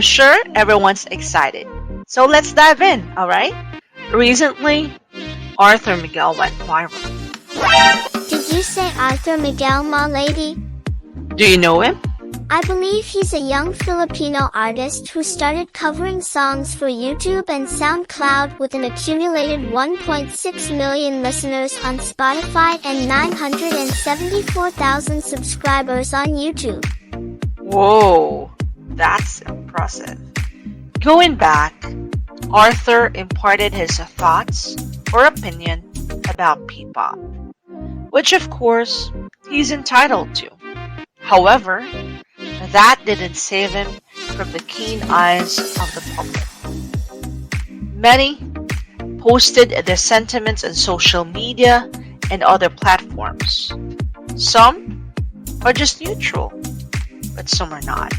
Sure, everyone's excited. So let's dive in, alright? Recently, Arthur Miguel went viral. Did you say Arthur Miguel, ma lady? Do you know him? I believe he's a young Filipino artist who started covering songs for YouTube and SoundCloud with an accumulated 1.6 million listeners on Spotify and 974,000 subscribers on YouTube. Whoa, that's impressive. Going back, Arthur imparted his thoughts or opinion about P-pop, which of course he's entitled to. However, that didn't save him from the keen eyes of the public. Many posted their sentiments on social media and other platforms. Some are just neutral, but some are not.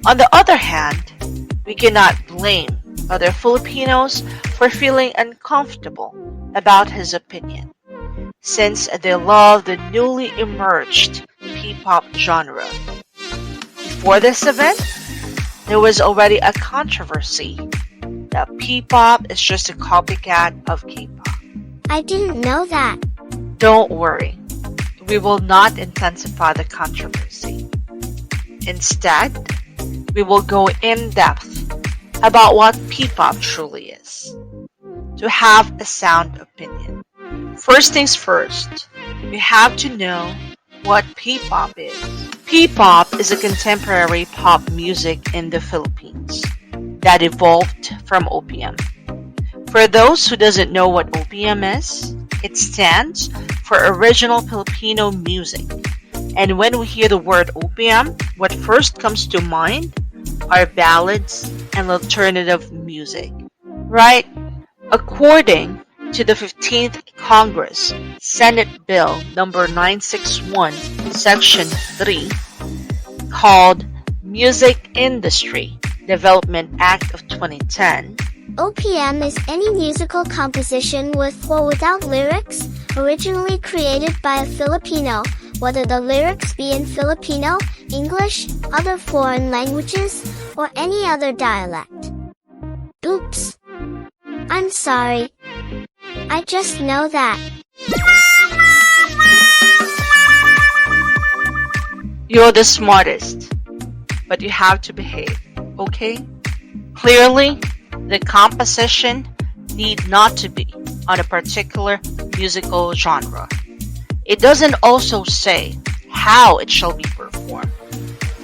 On the other hand, we cannot blame other Filipinos for feeling uncomfortable about his opinion, since they love the newly emerged P-pop genre. Before this event, there was already a controversy that P-pop is just a copycat of K-pop. I didn't know that. Don't worry, we will not intensify the controversy. Instead, we will go in depth about what P-pop truly is, to have a sound opinion. First things first, we have to know what P-pop is. P-pop is a contemporary pop music in the Philippines that evolved from OPM. For those who doesn't know what OPM is, it stands for Original Filipino Music. And when we hear the word OPM, what first comes to mind are ballads and alternative music, right? According to the 15th Congress, Senate Bill number 961, Section 3, called Music Industry Development Act of 2010, OPM is any musical composition with or without lyrics, originally created by a Filipino, whether the lyrics be in Filipino, English, other foreign languages, or any other dialect. Oops. I'm sorry. I just know that. You're the smartest, but you have to behave, okay? Clearly, the composition need not to be on a particular musical genre. It doesn't also say how it shall be performed,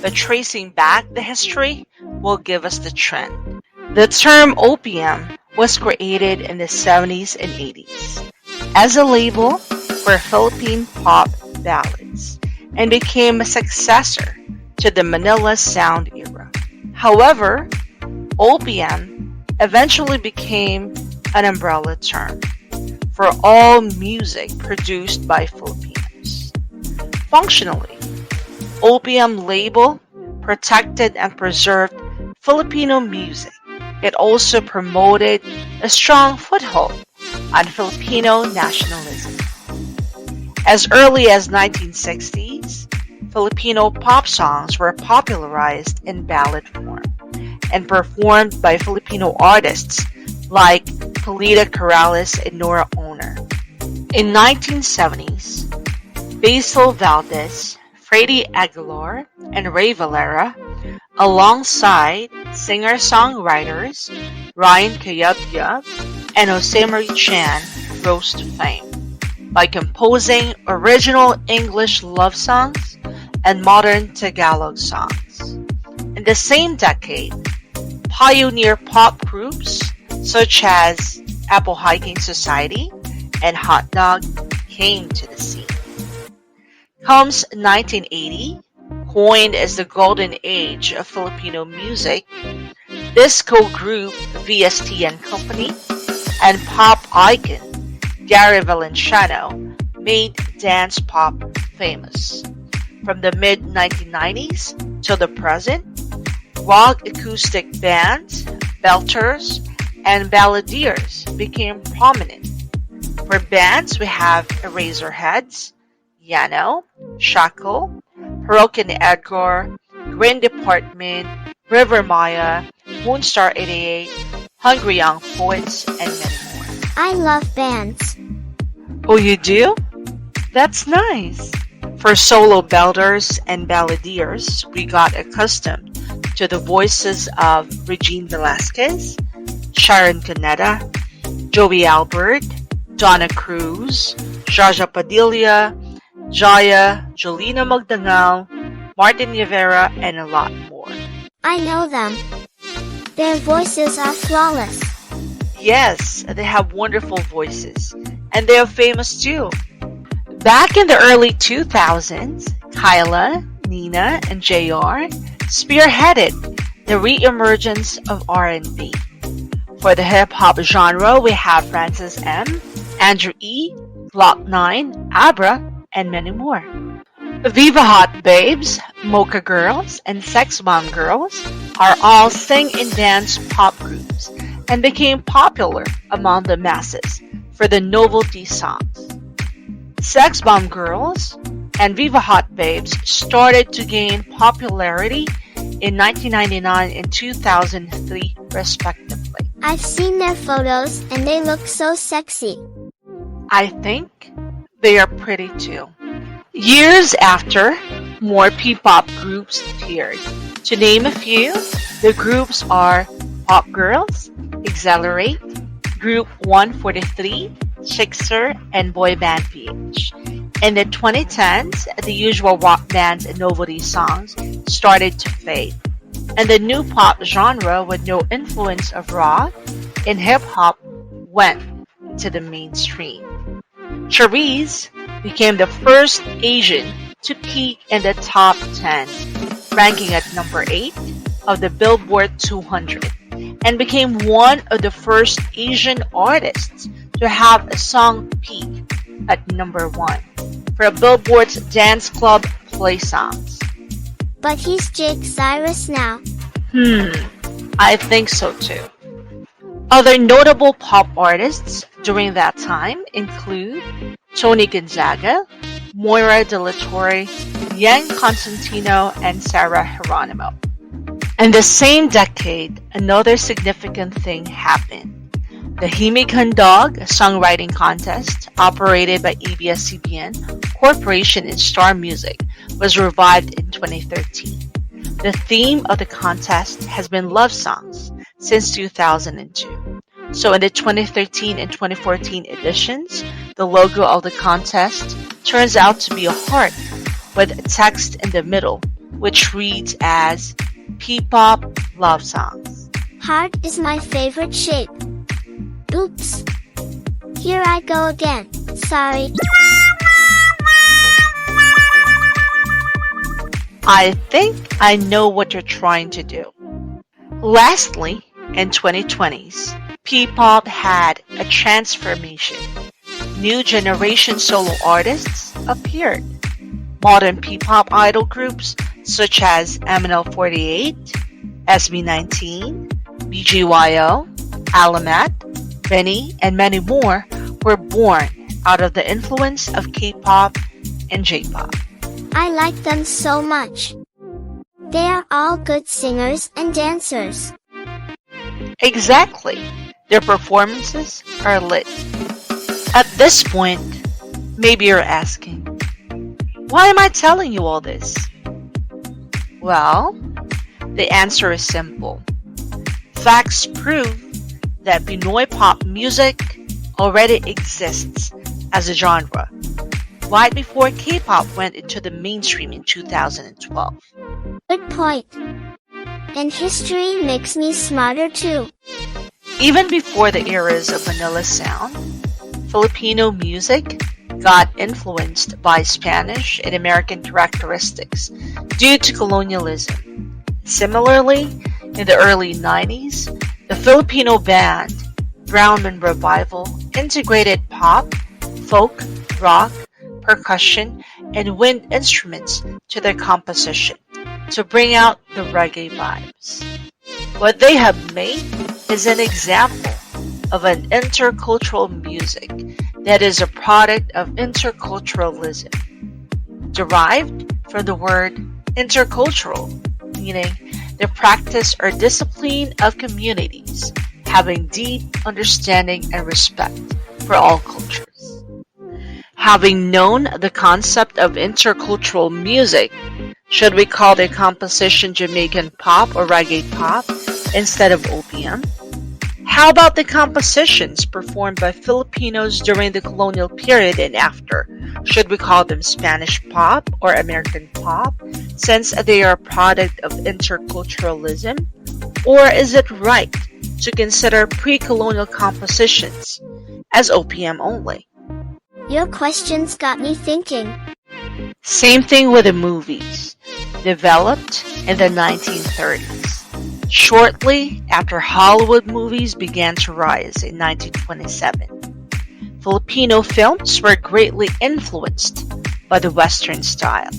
but tracing back the history will give us the trend. The term OPM was created in the 70s and 80s as a label for Philippine pop ballads and became a successor to the Manila Sound era. However, OPM eventually became an umbrella term for all music produced by Filipinos. Functionally, OPM label protected and preserved Filipino music. It also promoted a strong foothold on Filipino nationalism. As early as 1960s, Filipino pop songs were popularized in ballad form and performed by Filipino artists like Kalista Corrales and Nora Oner. In 1970s, Basil Valdez, Freddie Aguilar, and Ray Valera, alongside singer-songwriters Ryan Cayabyab and Jose Marie Chan, rose to fame by composing original English love songs and modern Tagalog songs. In the same decade, pioneer pop groups such as Apple Hiking Society and Hot Dog came to the scene. Comes 1980, coined as the golden age of Filipino music, disco group VST and Company and pop icon Gary Valenciano made dance pop famous. From the mid-1990s till the present, rock acoustic bands, belters, and balladeers became prominent. For bands, we have Eraserheads, Yano, Shackle, Heroic and Edgar, Green Department, River Maya, Moonstar 88, Hungry Young Poets, and many more. I love bands. Oh, you do? That's nice. For solo belters and balladeers, we got accustomed to the voices of Regine Velasquez, Sharon Cuneta, Joey Albert, Donna Cruz, Jaja Padilla, Jaya, Jolina Magdangal, Martin Rivera, and a lot more. I know them. Their voices are flawless. Yes, they have wonderful voices, and they are famous too. Back in the early 2000s, KAIA, Nina, and JR spearheaded the re-emergence of R&B. For the hip-hop genre, we have Francis M., Andrew E., Glock 9, Abra, and many more. Viva Hot Babes, Mocha Girls, and Sex Bomb Girls are all sing and dance pop groups and became popular among the masses for the novelty songs. Sex Bomb Girls and Viva Hot Babes started to gain popularity in 1999 and 2003 respectively. I've seen their photos and they look so sexy. I think they are pretty too. Years after, more P-pop groups appeared. To name a few, the groups are Pop Girls, Accelerate, Group 143, Shixer, and Boy Band PH. In the 2010s, the usual rock band and novelty songs started to fade, and the new pop genre with no influence of rock and hip-hop went to the mainstream. Cherise became the first Asian to peak in the top 10, ranking at number 8 of the Billboard 200, and became one of the first Asian artists to have a song peak at number 1 for Billboard's Dance Club Play Songs. But he's Jake Cyrus now. I think so too. Other notable pop artists during that time include Tony Gonzaga, Moira De La Torre, Yang Constantino, and Sarah Geronimo. In the same decade, another significant thing happened. The Himig Dog songwriting contest, operated by ABS-CBN Corporation and Star Music, was revived in 2013. The theme of the contest has been love songs since 2002. So in the 2013 and 2014 editions, the logo of the contest turns out to be a heart with a text in the middle, which reads as P-pop love songs. Heart is my favorite shape. Oops. Here I go again. Sorry. I think I know what you're trying to do. Lastly, in 2020s, P-pop had a transformation. New generation solo artists appeared. Modern P-pop idol groups such as MNL48, SB19, BGYO, ALAMAT, Benny, and many more were born out of the influence of K-pop and J-pop. I like them so much. They are all good singers and dancers. Exactly. Their performances are lit. At this point, maybe you're asking, why am I telling you all this? Well, the answer is simple. Facts prove that Pinoy pop music already exists as a genre, right before K-pop went into the mainstream in 2012. Good point. And history makes me smarter too. Even before the eras of vanilla sound, Filipino music got influenced by Spanish and American characteristics due to colonialism. Similarly, in the early 90s, the Filipino band Brownman Revival integrated pop, folk, rock, percussion, and wind instruments to their composition to bring out the reggae vibes. What they have made is an example of an intercultural music that is a product of interculturalism, derived from the word intercultural, meaning the practice or discipline of communities having deep understanding and respect for all cultures. Having known the concept of intercultural music, should we call the composition Jamaican pop or reggae pop instead of opium? How about the compositions performed by Filipinos during the colonial period and after? Should we call them Spanish pop or American pop, since they are a product of interculturalism? Or is it right to consider pre-colonial compositions as opium only? Your questions got me thinking. Same thing with the movies, developed in the 1930s. Shortly after Hollywood movies began to rise in 1927, Filipino films were greatly influenced by the Western style,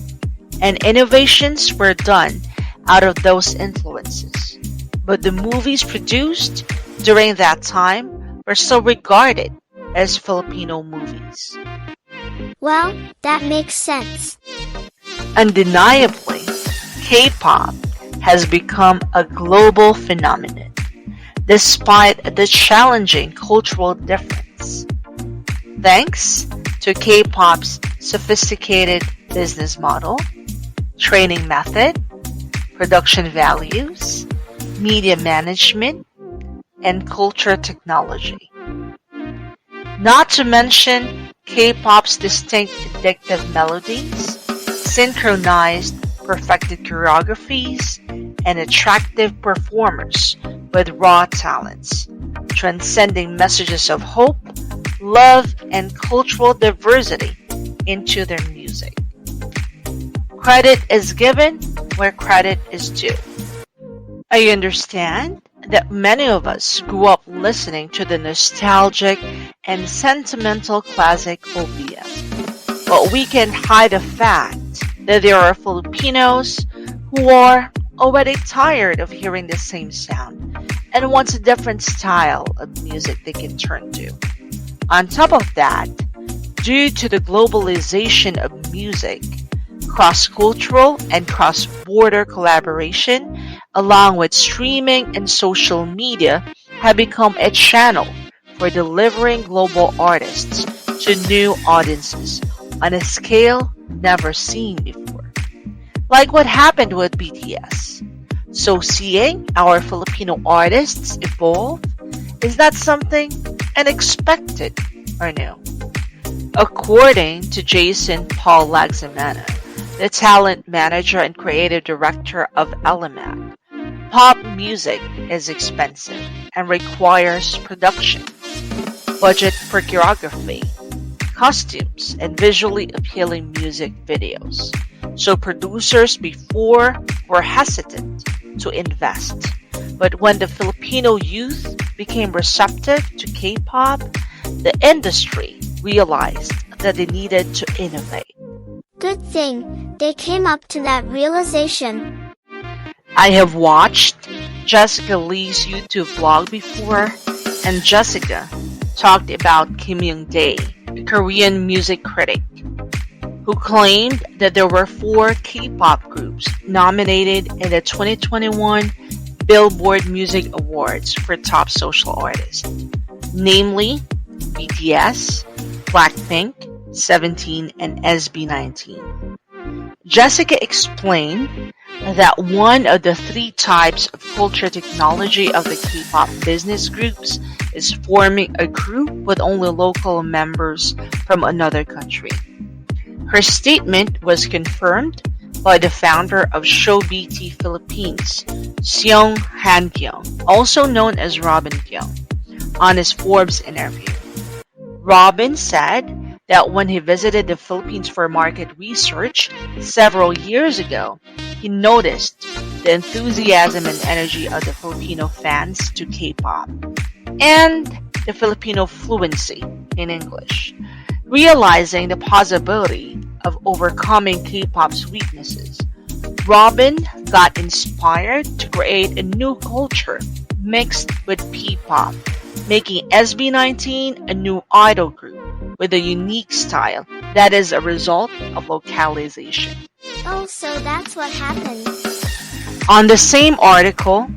and innovations were done out of those influences. But the movies produced during that time were still regarded as Filipino movies. Well, that makes sense. Undeniably, K-pop has become a global phenomenon, despite the challenging cultural difference. Thanks to K-pop's sophisticated business model, training method, production values, media management, and culture technology. Not to mention K-pop's distinct addictive melodies, synchronized perfected choreographies, and attractive performers with raw talents, transcending messages of hope, love, and cultural diversity into their music. Credit is given where credit is due. I understand that many of us grew up listening to the nostalgic and sentimental classic opium, but we can hide the fact that there are Filipinos who are already tired of hearing the same sound and wants a different style of music they can turn to. On top of that, due to the globalization of music, cross-cultural and cross-border collaboration, along with streaming and social media, have become a channel for delivering global artists to new audiences on a scale never seen before. Like what happened with BTS. So seeing our Filipino artists evolve, is that something unexpected or no? According to Jason Paul Lagzamana, the talent manager and creative director of ALAMAT, pop music is expensive and requires production, budget for choreography, costumes, and visually appealing music videos. So producers before were hesitant to invest. But when the Filipino youth became receptive to K-pop, the industry realized that they needed to innovate. Good thing they came up to that realization. I have watched Jessica Lee's YouTube vlog before, and Jessica talked about Kim Young-dae, a Korean music critic, who claimed that there were 4 K-pop groups nominated in the 2021 Billboard Music Awards for Top Social Artist, namely BTS, Blackpink, 17, and SB19. Jessica explained that one of the 3 types of culture technology of the K-pop business groups is forming a group with only local members from another country. Her statement was confirmed by the founder of ShowBT Philippines, Seong Han Kyung, also known as Robin Kyung, on his Forbes interview. Robin said that when he visited the Philippines for market research several years ago, he noticed the enthusiasm and energy of the Filipino fans to K-pop and the Filipino fluency in English. Realizing the possibility of overcoming K-pop's weaknesses, Robin got inspired to create a new culture mixed with P-pop, making SB19 a new idol group with a unique style that is a result of localization. Oh, so that's what happened. On the same article,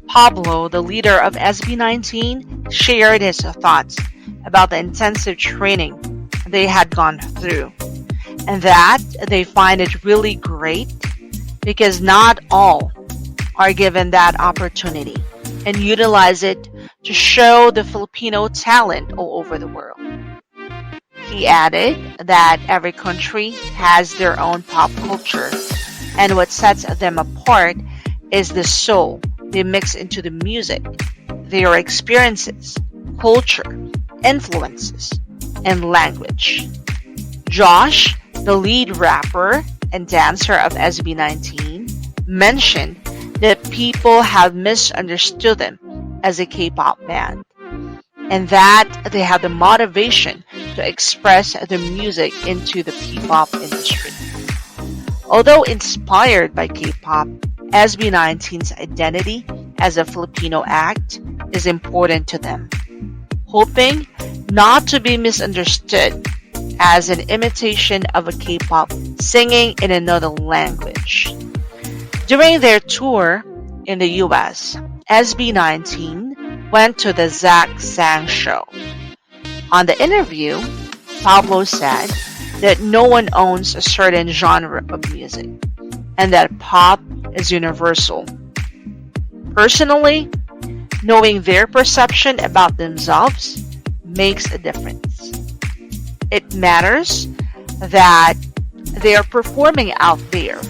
Pablo, the leader of SB19, shared his thoughts about the intensive training they had gone through, and that they find it really great because not all are given that opportunity and utilize it to show the Filipino talent all over the world. He added that every country has their own pop culture, and what sets them apart is the soul they mix into the music, their experiences, culture, influences, and language. Josh, the lead rapper and dancer of SB19, mentioned that people have misunderstood them as a K-pop band, and that they have the motivation to express their music into the P-pop industry. Although inspired by K-pop, SB19's identity as a Filipino act is important to them, hoping not to be misunderstood as an imitation of a K-pop singing in another language. During their tour in the US, SB19 went to the Zach Sang show. On the interview, Pablo said that no one owns a certain genre of music and that pop is universal. Personally, knowing their perception about themselves makes a difference. It matters that they are performing out there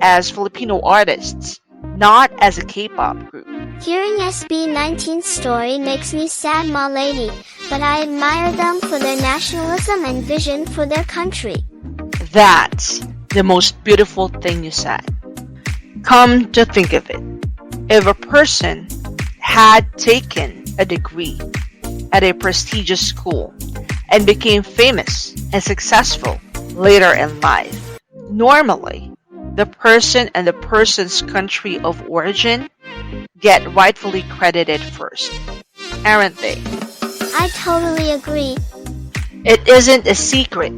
as Filipino artists, not as a K-pop group. Hearing SB19's story makes me sad, ma lady, but I admire them for their nationalism and vision for their country. That's the most beautiful thing you said. Come to think of it, if a person had taken a degree at a prestigious school and became famous and successful later in life, normally the person and the person's country of origin get rightfully credited first, aren't they? I totally agree. It isn't a secret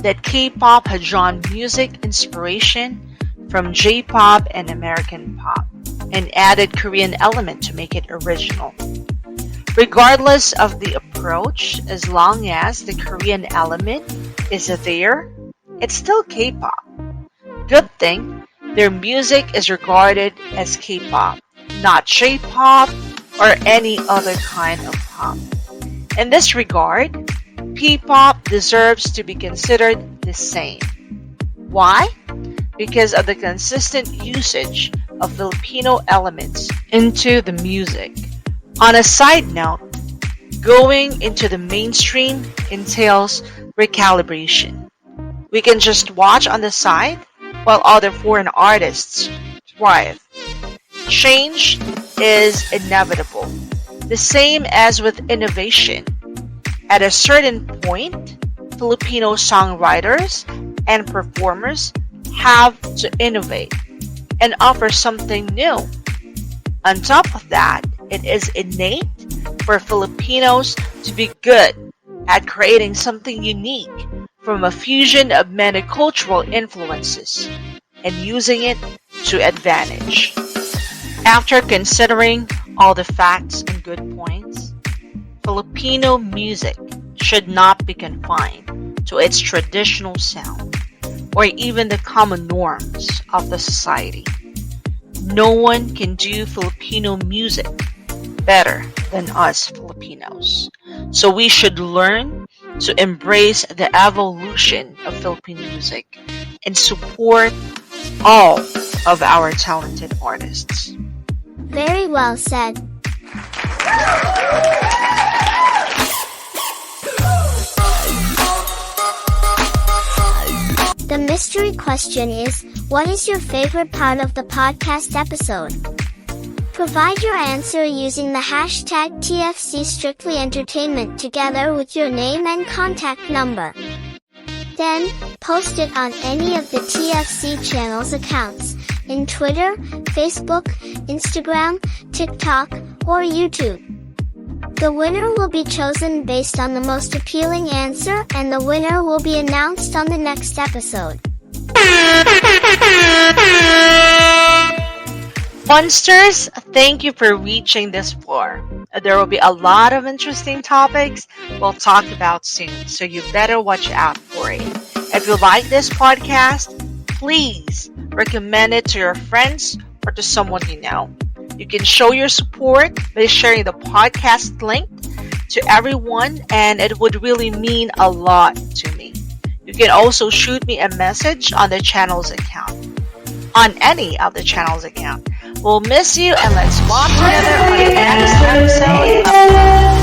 that K-pop had drawn music inspiration from J-pop and American pop and added Korean element to make it original. Regardless of the approach, as long as the Korean element is there, it's still K-pop. Good thing their music is regarded as K-pop, not J-pop or any other kind of pop. In this regard, P-pop deserves to be considered the same. Why? Because of the consistent usage of Filipino elements into the music. On a side note, going into the mainstream entails recalibration. We can just watch on the side while other foreign artists thrive. Change is inevitable. The same as with innovation. At a certain point, Filipino songwriters and performers have to innovate and offer something new. On top of that, it is innate for Filipinos to be good at creating something unique from a fusion of many cultural influences and using it to advantage. After considering all the facts and good points, Filipino music should not be confined to its traditional sound or even the common norms of the society. No one can do Filipino music better than us Filipinos. So we should learn to embrace the evolution of Philippine music and support all of our talented artists. Very well said. The mystery question is, what is your favorite part of the podcast episode? Provide your answer using the hashtag TFC Strictly Entertainment together with your name and contact number. Then, post it on any of the TFC channel's accounts in Twitter, Facebook, Instagram, TikTok, or YouTube. The winner will be chosen based on the most appealing answer, and the winner will be announced on the next episode. Funsters, thank you for reaching this far. There will be a lot of interesting topics we'll talk about soon, so you better watch out for it. If you like this podcast, please recommend it to your friends or to someone you know. You can show your support by sharing the podcast link to everyone, and it would really mean a lot to me. You can also shoot me a message on the channel's account. On any of the channel's account. We'll miss you, and let's walk together on the next episode of